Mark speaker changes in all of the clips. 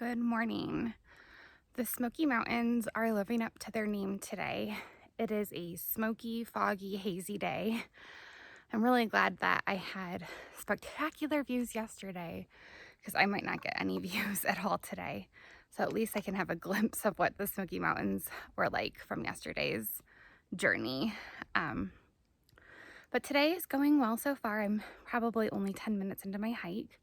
Speaker 1: Good morning. The Smoky Mountains are living up to their name today. It is a smoky, foggy, hazy day. I'm really glad that I had spectacular views yesterday because I might not get any views at all today. So at least I can have a glimpse of what the Smoky Mountains were like from yesterday's journey. But today is going well so far. I'm probably only 10 minutes into my hike.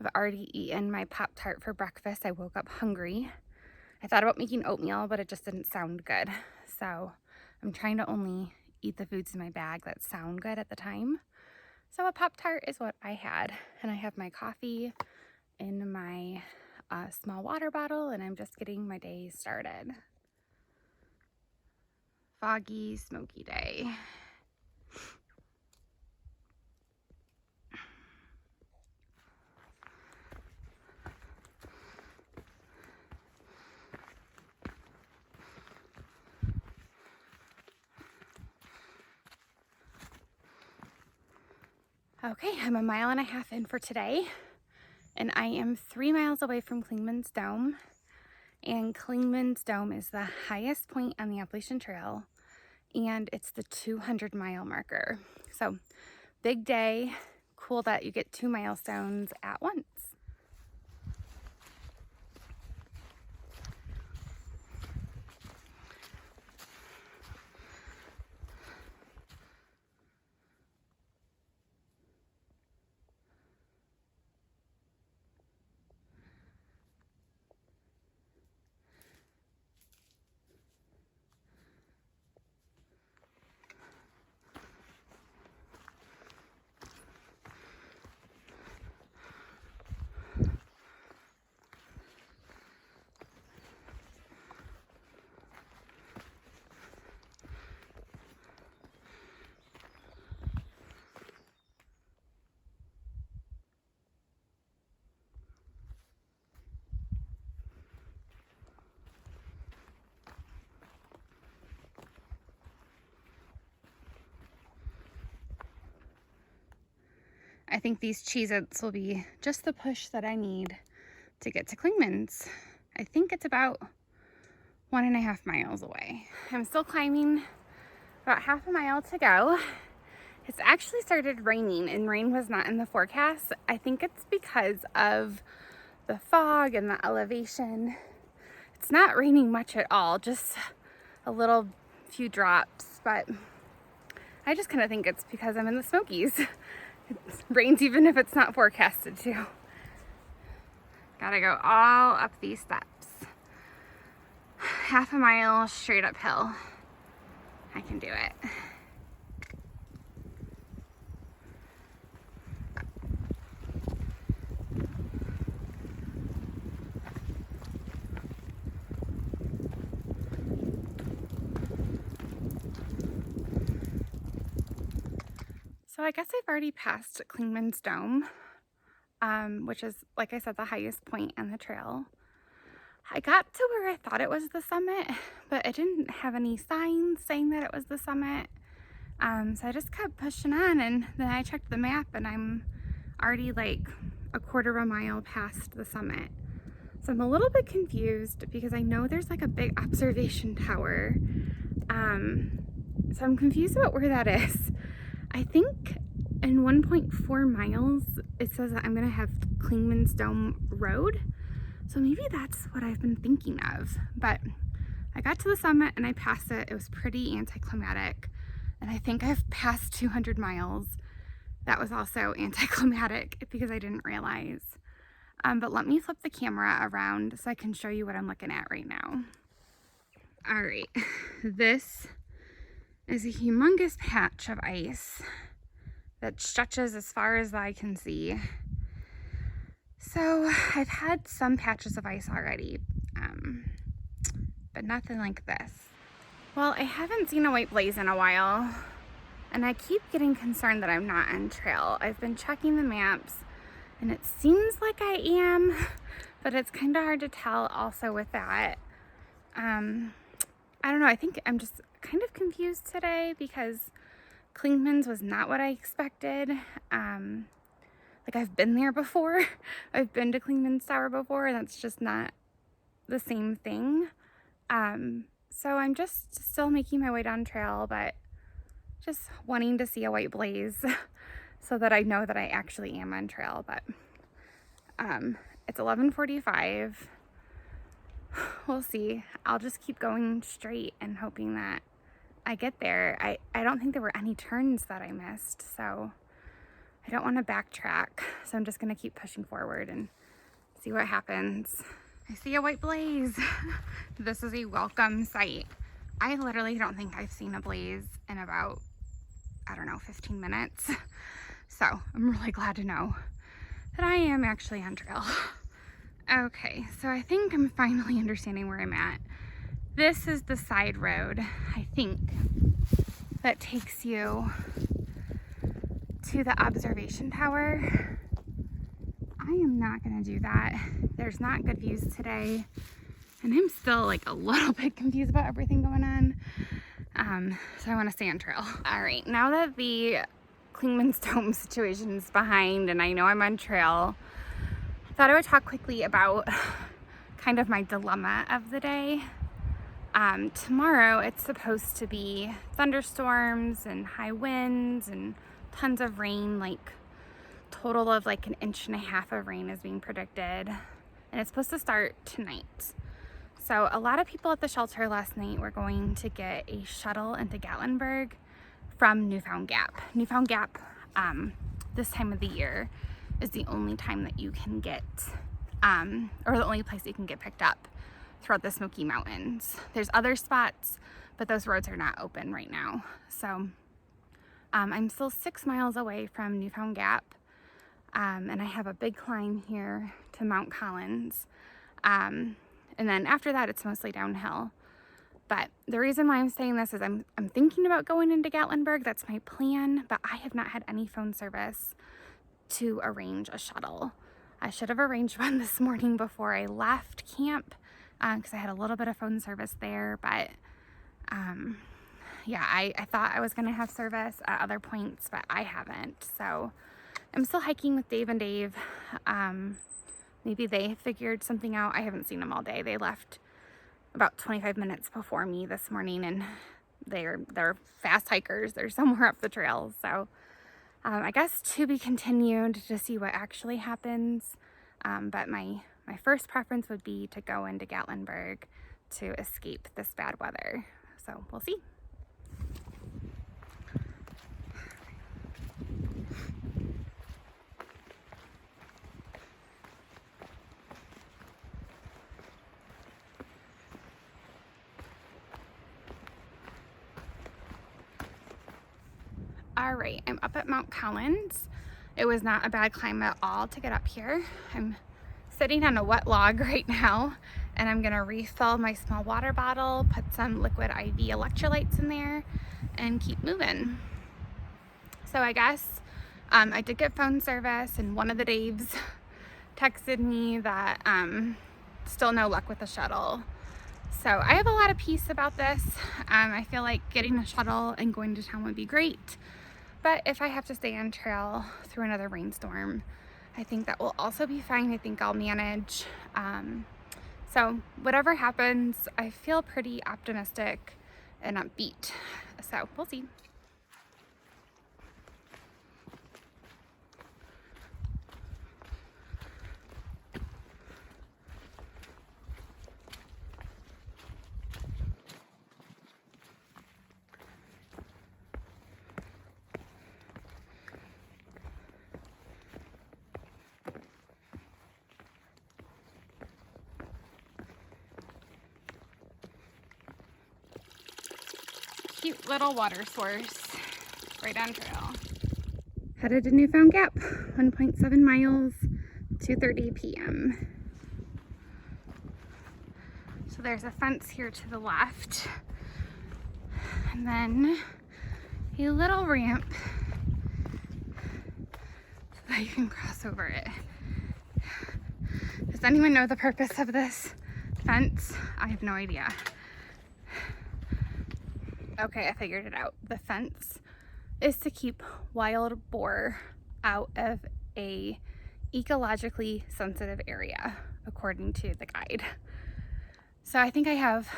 Speaker 1: I've already eaten my Pop-Tart for breakfast. I woke up hungry. I thought about making oatmeal, but it just didn't sound good. So I'm trying to only eat the foods in my bag that sound good at the time. So a Pop-Tart is what I had. And I have my coffee in my small water bottle, and I'm just getting my day started. Foggy, smoky day. Okay, I'm a mile and a half in for today, and I am 3 miles away from Clingman's Dome. And Clingman's Dome is the highest point on the Appalachian Trail, and it's the 200-mile marker. So big day, cool that you get 2 milestones at once. I think these CheezIts will be just the push that I need to get to Clingman's. I think it's about 1.5 miles away. I'm still climbing, about half a mile to go. It's actually started raining, and rain was not in the forecast. I think it's because of the fog and the elevation. It's not raining much at all, just a little few drops, but I just kind of think it's because I'm in the Smokies. It rains even if it's not forecasted to. Gotta go all up these steps. Half a mile straight uphill. I can do it. So I guess I've already passed Clingman's Dome, which is, like I said, the highest point on the trail. I got to where I thought it was the summit, but it didn't have any signs saying that it was the summit. So I just kept pushing on, and then I checked the map, and I'm already like 1/4 mile past the summit. So I'm a little bit confused because I know there's like a big observation tower. So I'm confused about where that is. I think in 1.4 miles, it says that I'm gonna have Clingman's Dome Road. So maybe that's what I've been thinking of. But I got to the summit and I passed it. It was pretty anticlimactic. And I think I've passed 200 miles. That was also anticlimactic because I didn't realize. But let me flip the camera around so I can show you what I'm looking at right now. All right, this is a humongous patch of ice that stretches as far as I can see. So I've had some patches of ice already, but nothing like this. Well, I haven't seen a white blaze in a while, and I keep getting concerned that I'm not on trail. I've been checking the maps, and it seems like I am, but it's kind of hard to tell also with that. I don't know, I think I'm just kind of confused today because Clingman's was not what I expected. like I've been there before. I've been to Clingman's Tower before, and that's just not the same thing. So I'm just still making my way down trail, but just wanting to see a white blaze so that I know that I actually am on trail. But it's 11:45. We'll see. I'll just keep going straight and hoping that I get there. I don't think there were any turns that I missed, so I don't want to backtrack. So I'm just going to keep pushing forward and see what happens. I see a white blaze. This is a welcome sight. I literally don't think I've seen a blaze in about, I don't know, 15 minutes. So I'm really glad to know that I am actually on trail. Okay, so I think I'm finally understanding where I'm at. This is the side road, I think, that takes you to the observation tower. I am not gonna do that. There's not good views today, and I'm still like a little bit confused about everything going on. So I wanna stay on trail. All right, now that the Clingman's Dome situation is behind and I know I'm on trail, I thought I would talk quickly about kind of my dilemma of the day. Tomorrow it's supposed to be thunderstorms and high winds and tons of rain, like total of like 1.5 inches of rain is being predicted, and it's supposed to start tonight. So a lot of people at the shelter last night were going to get a shuttle into Gatlinburg from Newfound Gap. Newfound Gap, this time of the year is the only time that you can get, or the only place you can get picked up throughout the Smoky Mountains. There's other spots, but those roads are not open right now. So I'm still 6 miles away from Newfound Gap, and I have a big climb here to Mount Collins. And then after that, it's mostly downhill. But the reason why I'm saying this is I'm thinking about going into Gatlinburg. That's my plan, but I have not had any phone service to arrange a shuttle. I should have arranged one this morning before I left camp, because I had a little bit of phone service there, but yeah, I thought I was gonna have service at other points, but I haven't. So I'm still hiking with Dave and Dave. Maybe they figured something out. I haven't seen them all day. They left about 25 minutes before me this morning, and they're fast hikers. They're somewhere up the trail. So I guess to be continued to see what actually happens. But my first preference would be to go into Gatlinburg to escape this bad weather. So we'll see. All right, I'm up at Mount Collins. It was not a bad climb at all to get up here. I'm sitting on a wet log right now, and I'm gonna refill my small water bottle, put some liquid IV electrolytes in there, and keep moving. So I guess I did get phone service, and one of the Daves texted me that still no luck with the shuttle. So I have a lot of peace about this. I feel like getting a shuttle and going to town would be great. But if I have to stay on trail through another rainstorm, I think that will also be fine. I think I'll manage. So whatever happens, I feel pretty optimistic and upbeat. So we'll see. Cute little water source right on trail. Headed to Newfound Gap, 1.7 miles, 2:30 p.m. So there's a fence here to the left, and then a little ramp so that you can cross over it. Does anyone know the purpose of this fence? I have no idea. Okay, I figured it out. The fence is to keep wild boar out of a ecologically sensitive area, according to the guide. So I think I have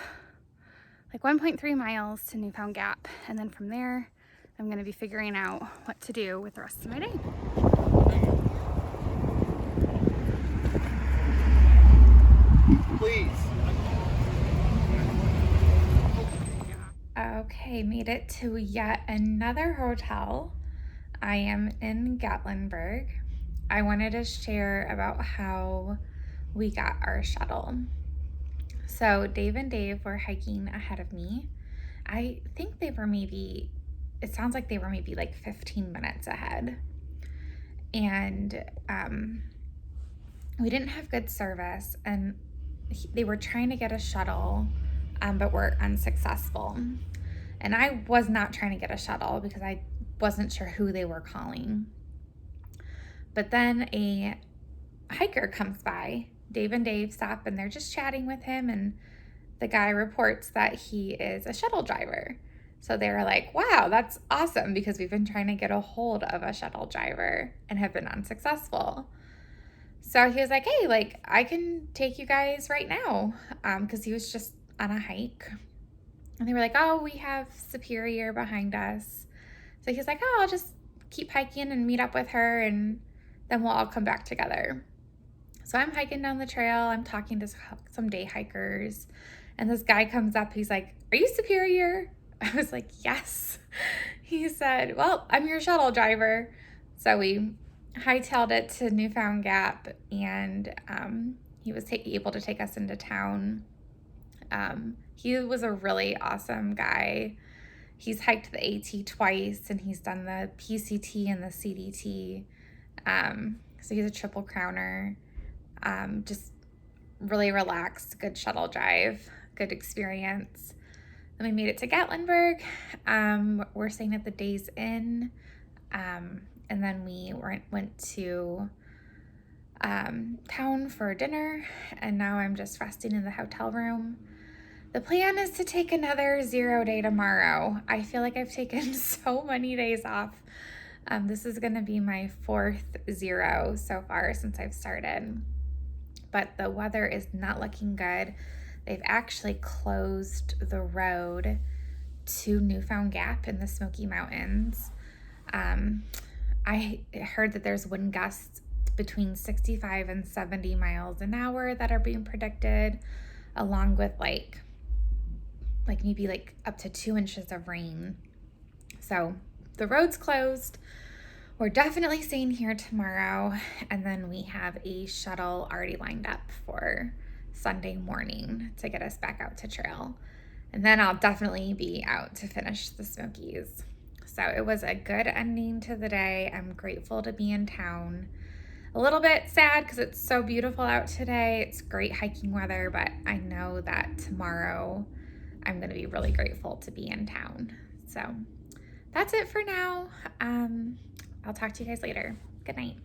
Speaker 1: like 1.3 miles to Newfound Gap, and then from there, I'm gonna be figuring out what to do with the rest of my day.
Speaker 2: Please.
Speaker 1: Okay, made it to yet another hotel. I am in Gatlinburg. I wanted to share about how we got our shuttle. So Dave and Dave were hiking ahead of me. I think they were maybe, it sounds like they were maybe like 15 minutes ahead. And we didn't have good service, and they were trying to get a shuttle, but were unsuccessful. And I was not trying to get a shuttle because I wasn't sure who they were calling. But then a hiker comes by. Dave and Dave stop and they're just chatting with him, and the guy reports that he is a shuttle driver. So they were like, wow, that's awesome, because we've been trying to get a hold of a shuttle driver and have been unsuccessful. So he was like, hey, like, I can take you guys right now, because he was just on a hike. And they were like, oh, we have Superior behind us. So he's like, oh, I'll just keep hiking and meet up with her, and then we'll all come back together. So I'm hiking down the trail. I'm talking to some day hikers, and this guy comes up. He's like, are you Superior? I was like, yes. He said, well, I'm your shuttle driver. So we hightailed it to Newfound Gap, and he was able to take us into town. He was a really awesome guy. He's hiked the AT twice, and he's done the PCT and the CDT. So he's a triple crowner. Just really relaxed, good shuttle drive, good experience. Then we made it to Gatlinburg. We're staying at the Days Inn. And then we went to town for dinner, and now I'm just resting in the hotel room. The plan is to take another 0 day tomorrow. I feel like I've taken so many days off. This is gonna be my 4th 0 so far since I've started. But the weather is not looking good. They've actually closed the road to Newfound Gap in the Smoky Mountains. I heard that there's wind gusts between 65 and 70 miles an hour that are being predicted, along with like maybe like up to 2 inches of rain. So the road's closed. We're definitely staying here tomorrow, and then we have a shuttle already lined up for Sunday morning to get us back out to trail. And then I'll definitely be out to finish the Smokies. So it was a good ending to the day. I'm grateful to be in town. A little bit sad because it's so beautiful out today. It's great hiking weather, but I know that tomorrow I'm going to be really grateful to be in town. So that's it for now. I'll talk to you guys later. Good night.